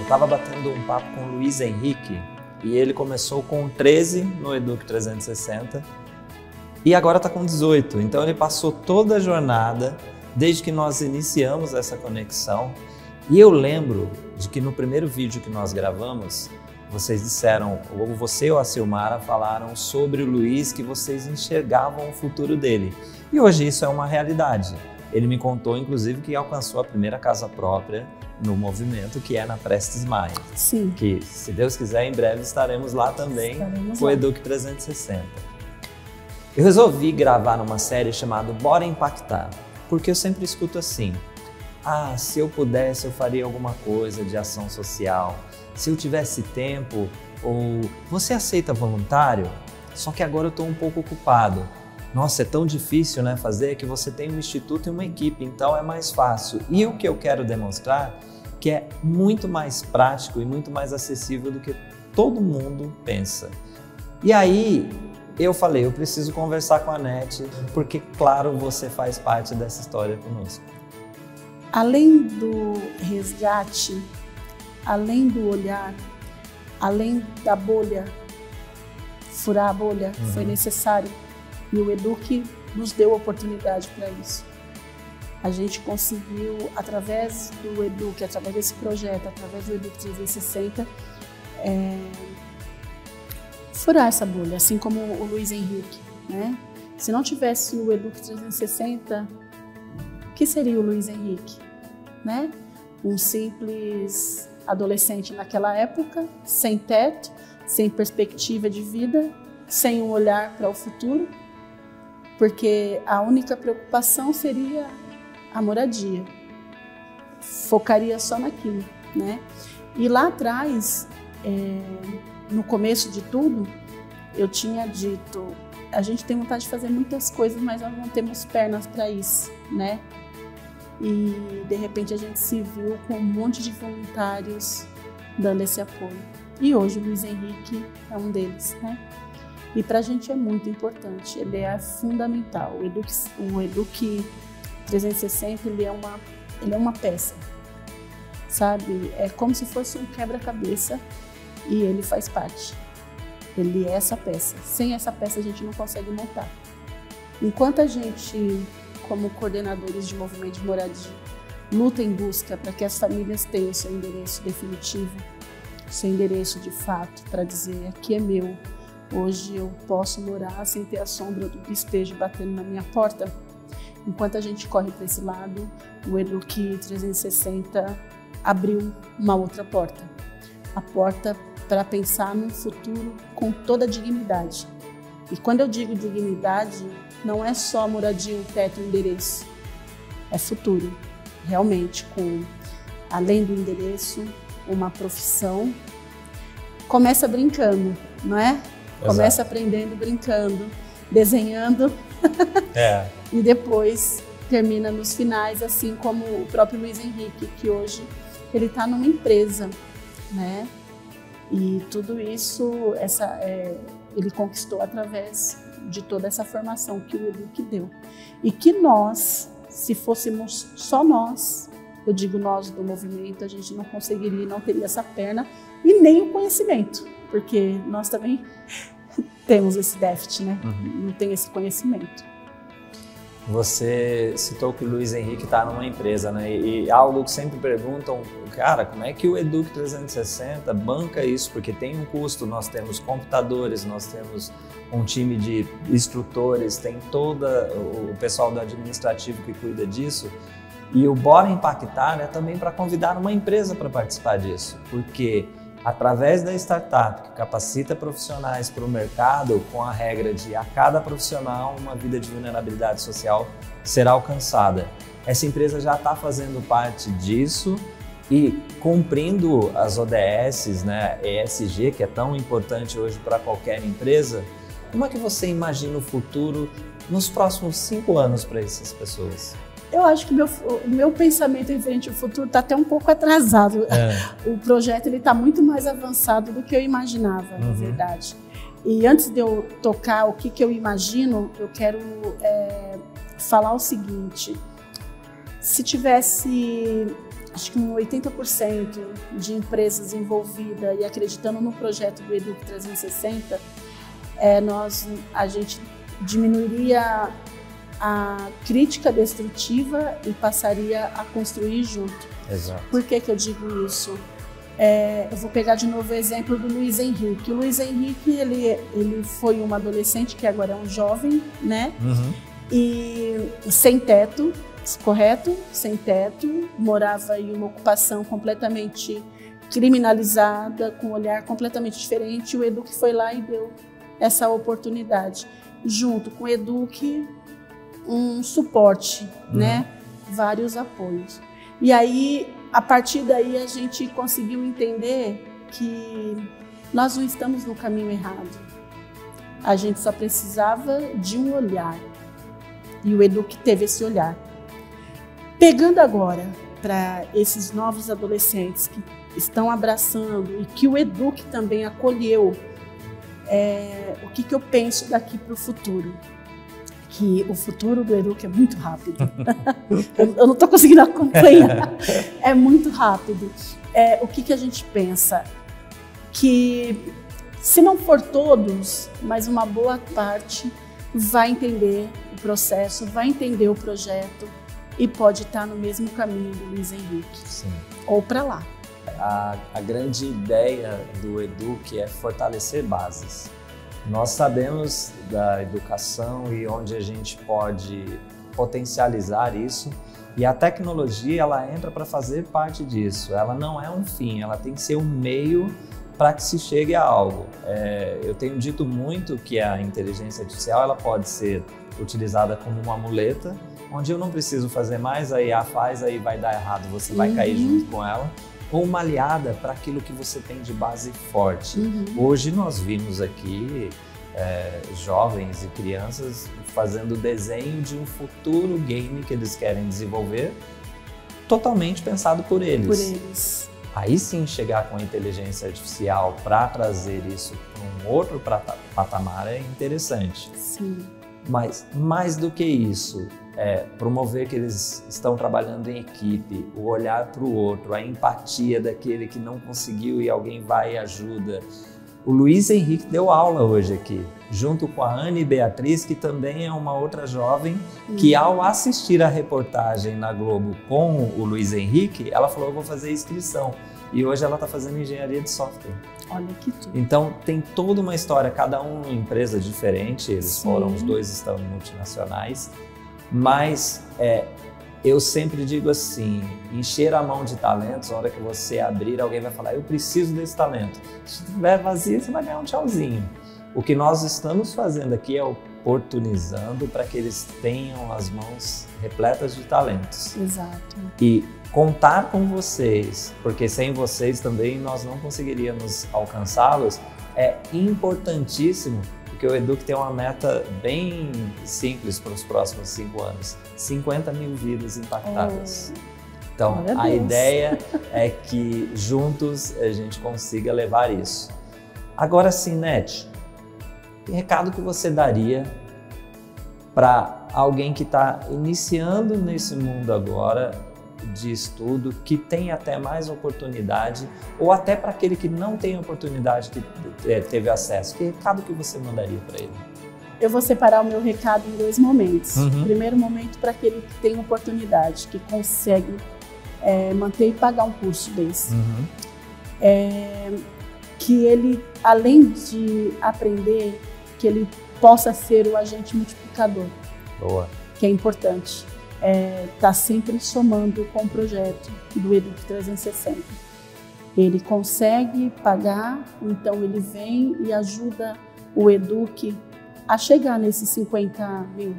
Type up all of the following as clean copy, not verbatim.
estava batendo um papo com o Luiz Henrique e ele começou com 13 no Educ 360 e agora está com 18. Então ele passou toda a jornada desde que nós iniciamos essa conexão. E eu lembro de que no primeiro vídeo que nós gravamos, vocês disseram, ou você ou a Silmara falaram sobre o Luiz, que vocês enxergavam o futuro dele. E hoje isso é uma realidade. Ele me contou, inclusive, que alcançou a primeira casa própria no movimento, que é na Prestes Maia. Sim. Que, se Deus quiser, em breve estaremos lá também com o Educ 360. Eu resolvi gravar uma série chamada Bora Impactar, porque eu sempre escuto assim: ah, se eu pudesse eu faria alguma coisa de ação social, se eu tivesse tempo, ou você aceita voluntário? Só que agora eu estou um pouco ocupado. Nossa, é tão difícil, né, fazer, que você tem um instituto e uma equipe, então é mais fácil. E o que eu quero demonstrar que é muito mais prático e muito mais acessível do que todo mundo pensa. E aí eu falei, eu preciso conversar com a Anete, porque claro, você faz parte dessa história conosco. Além do resgate, além do olhar, além da bolha, furar a bolha, foi necessário. E o Educ nos deu oportunidade para isso. A gente conseguiu, através do Educ, através desse projeto, através do Educ 360, furar essa bolha, assim como o Luiz Henrique, né? Se não tivesse o Educ 360, o que seria o Luiz Henrique, né? Um simples adolescente naquela época, sem teto, sem perspectiva de vida, sem um olhar para o futuro, porque a única preocupação seria a moradia. Focaria só naquilo, né? E lá atrás, no começo de tudo, eu tinha dito, a gente tem vontade de fazer muitas coisas, mas nós não temos pernas para isso, né? E de repente a gente se viu com um monte de voluntários dando esse apoio. E hoje o Luiz Henrique é um deles, né? E para a gente é muito importante, ele é fundamental. O Educ 360 ele é uma peça, sabe? É como se fosse um quebra-cabeça e ele faz parte. Ele é essa peça. Sem essa peça a gente não consegue montar. Enquanto a gente, como coordenadores de movimento de moradia, luta em busca para que as famílias tenham seu endereço definitivo, seu endereço de fato, para dizer aqui é meu, hoje eu posso morar sem ter a sombra do despejo batendo na minha porta. Enquanto a gente corre para esse lado, o Educ 360 abriu uma outra porta. A porta para pensar num futuro com toda a dignidade. E quando eu digo dignidade, não é só moradia, um teto, um endereço. É futuro, realmente, com, além do endereço, uma profissão. Começa brincando, não é? Exato. Começa aprendendo brincando, desenhando e depois termina nos finais, assim como o próprio Luiz Henrique, que hoje ele está numa empresa, né? E tudo isso ele conquistou através de toda essa formação que o Educ deu. E que nós, se fôssemos só nós, eu digo nós do movimento, a gente não conseguiria, não teria essa perna e nem o conhecimento, porque nós também temos esse déficit, né? Não tem esse conhecimento. Você citou que o Luiz Henrique está numa empresa, né? E algo que sempre perguntam, cara, como é que o Educ 360 banca isso? Porque tem um custo, nós temos computadores, nós temos um time de instrutores, tem todo o pessoal do administrativo que cuida disso. E o Bora Impactar é também para convidar uma empresa para participar disso, porque através da startup que capacita profissionais para o mercado com a regra de a cada profissional uma vida de vulnerabilidade social será alcançada. Essa empresa já está fazendo parte disso e cumprindo as ODS, né, ESG, que é tão importante hoje para qualquer empresa. Como é que você imagina o futuro nos próximos 5 anos para essas pessoas? Eu acho que o meu pensamento em frente ao futuro está até um pouco atrasado. O projeto está muito mais avançado do que eu imaginava, na verdade. E antes de eu tocar o que eu imagino, eu quero falar o seguinte. Se tivesse acho que 80% de empresas envolvidas e acreditando no projeto do Educ 360, a gente diminuiria a crítica destrutiva e passaria a construir junto. Exato. Por que eu digo isso? Eu vou pegar de novo o exemplo do Luiz Henrique. O Luiz Henrique, ele foi um adolescente que agora é um jovem, né? Uhum. E sem teto, correto? Sem teto, morava em uma ocupação completamente criminalizada, com um olhar completamente diferente. O Educ foi lá e deu essa oportunidade. Junto com o Educ, um suporte, né? Vários apoios. E aí, a partir daí, a gente conseguiu entender que nós não estamos no caminho errado. A gente só precisava de um olhar. E o Educ teve esse olhar. Pegando agora para esses novos adolescentes que estão abraçando e que o Educ também acolheu, o que eu penso daqui para o futuro? Que o futuro do Educ é muito rápido. Eu não estou conseguindo acompanhar. É muito rápido. O que a gente pensa? Que se não for todos, mas uma boa parte vai entender o processo, vai entender o projeto e pode estar no mesmo caminho do Luiz Henrique. Sim. Ou para lá. A grande ideia do Educ é fortalecer bases. Nós sabemos da educação e onde a gente pode potencializar isso, e a tecnologia ela entra para fazer parte disso. Ela não é um fim, ela tem que ser um meio para que se chegue a algo. Eu tenho dito muito que a inteligência artificial ela pode ser utilizada como uma muleta, onde eu não preciso fazer mais, a IA faz, aí vai dar errado, você vai cair junto com ela, ou uma aliada para aquilo que você tem de base forte. Hoje nós vimos aqui jovens e crianças fazendo desenho de um futuro game que eles querem desenvolver, totalmente pensado por eles. Por eles. Aí sim chegar com a inteligência artificial para trazer isso para um outro patamar é interessante. Sim. Mas mais do que isso, promover que eles estão trabalhando em equipe, o olhar para o outro, a empatia daquele que não conseguiu e alguém vai e ajuda. O Luiz Henrique deu aula hoje aqui, junto com a Anne Beatriz, que também é uma outra jovem, que ao assistir a reportagem na Globo com o Luiz Henrique, ela falou, eu vou fazer inscrição. E hoje ela está fazendo engenharia de software. Olha que tudo. Então tem toda uma história, cada um uma empresa diferente, eles foram, os dois estão multinacionais, mas eu sempre digo assim, encher a mão de talentos, na hora que você abrir, alguém vai falar, eu preciso desse talento. Se estiver vazio, você vai ganhar um tchauzinho. O que nós estamos fazendo aqui é oportunizando para que eles tenham as mãos repletas de talentos. Exato. E contar com vocês, porque sem vocês também nós não conseguiríamos alcançá-los, é importantíssimo, porque o Educ tem uma meta bem simples para os próximos 5 anos, 50 mil vidas impactadas. Então, a ideia é que juntos a gente consiga levar isso. Agora sim, Nete, que recado que você daria para alguém que está iniciando nesse mundo agora de estudo, que tem até mais oportunidade, ou até para aquele que não tem oportunidade, que teve acesso? Que recado que você mandaria para ele? Eu vou separar o meu recado em 2 momentos. O primeiro momento para aquele que tem oportunidade, que consegue manter e pagar um curso desse. Que ele, além de aprender, que ele possa ser o agente multiplicador. Boa. Que é importante. Tá sempre somando com o projeto do Educ 360. Ele consegue pagar, então ele vem e ajuda o Educ a chegar nesses 50 mil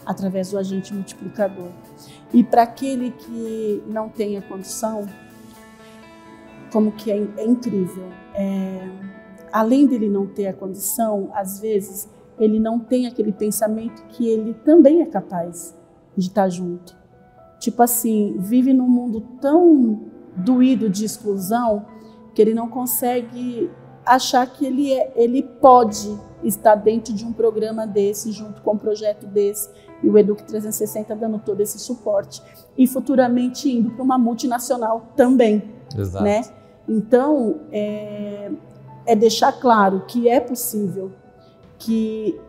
através do agente multiplicador. E para aquele que não tem a condição, como que é incrível, além dele não ter a condição, às vezes ele não tem aquele pensamento que ele também é capaz de estar junto. Tipo assim, vive num mundo tão doído de exclusão que ele não consegue achar que ele pode estar dentro de um programa desse, junto com um projeto desse, e o Educ 360 dando todo esse suporte. E futuramente indo para uma multinacional também. Exato. Né? Então, é deixar claro que é possível, que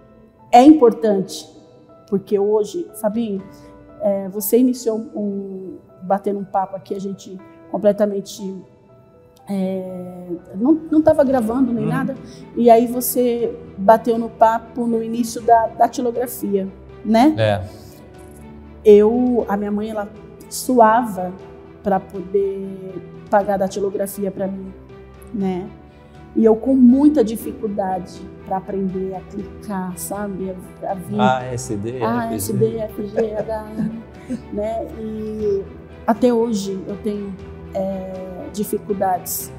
é importante, porque hoje, Fabinho, você iniciou batendo um papo aqui, a gente completamente não estava gravando nem nada, e aí você bateu no papo no início da datilografia, né? A minha mãe, ela suava para poder pagar a datilografia para mim, né? E eu com muita dificuldade para aprender a clicar, sabe? A vir. ASD, FG, HM, né? E até hoje eu tenho dificuldades.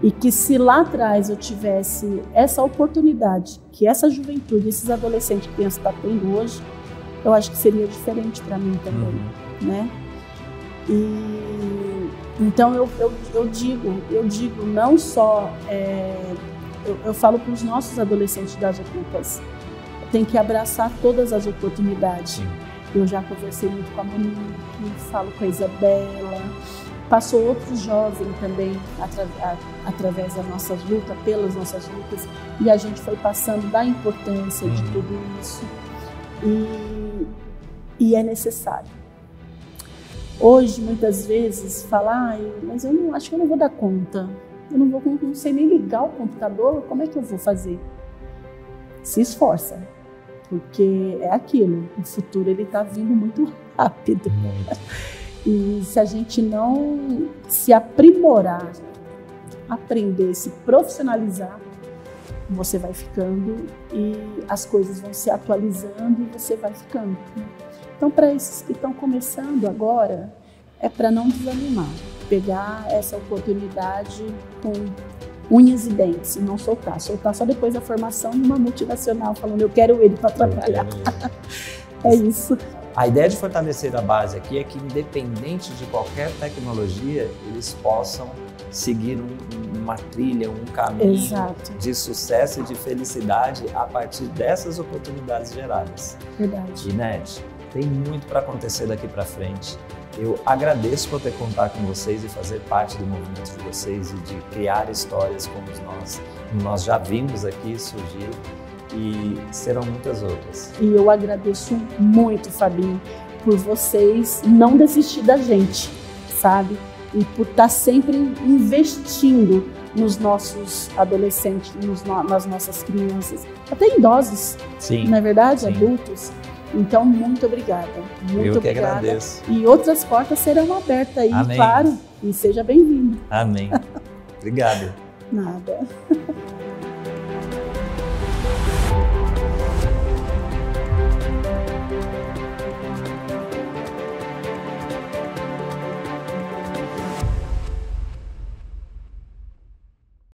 E que se lá atrás eu tivesse essa oportunidade, que essa juventude, esses adolescentes que criança está tendo hoje, eu acho que seria diferente para mim também, né? E então eu digo não só, eu falo para os nossos adolescentes das Ocupas, tem que abraçar todas as oportunidades. Sim. Eu já conversei muito com a Monique, falo com a Isabela, passou outros jovens também através das nossas lutas, pelas nossas lutas, e a gente foi passando da importância de tudo isso, e é necessário. Hoje, muitas vezes, falar, mas eu não acho que eu não vou dar conta, eu não sei nem ligar o computador, como é que eu vou fazer? Se esforça, porque é aquilo, o futuro ele está vindo muito rápido. E se a gente não se aprimorar, aprender, se profissionalizar, você vai ficando e as coisas vão se atualizando e você vai ficando. Então, para esses que estão começando agora, é para não desanimar, pegar essa oportunidade com unhas e dentes e não soltar só depois da formação numa multinacional, falando eu quero ele para trabalhar. É isso. A ideia de fortalecer a base aqui é que, independente de qualquer tecnologia, eles possam seguir uma trilha, um caminho de sucesso e de felicidade a partir dessas oportunidades geradas. Verdade. E, Ned, tem muito para acontecer daqui para frente. Eu agradeço por ter contato com vocês e fazer parte do movimento de vocês e de criar histórias como nós já vimos aqui surgir. E serão muitas outras. E eu agradeço muito, Fabinho, por vocês não desistir da gente, sabe? E por estar sempre investindo nos nossos adolescentes, nas nossas crianças, até idosos, sim, não é verdade? Sim. Adultos. Então, muito obrigada. Muito obrigada. Que agradeço. E outras portas serão abertas aí, amém. Claro. E seja bem-vindo. Amém. Obrigado. Nada.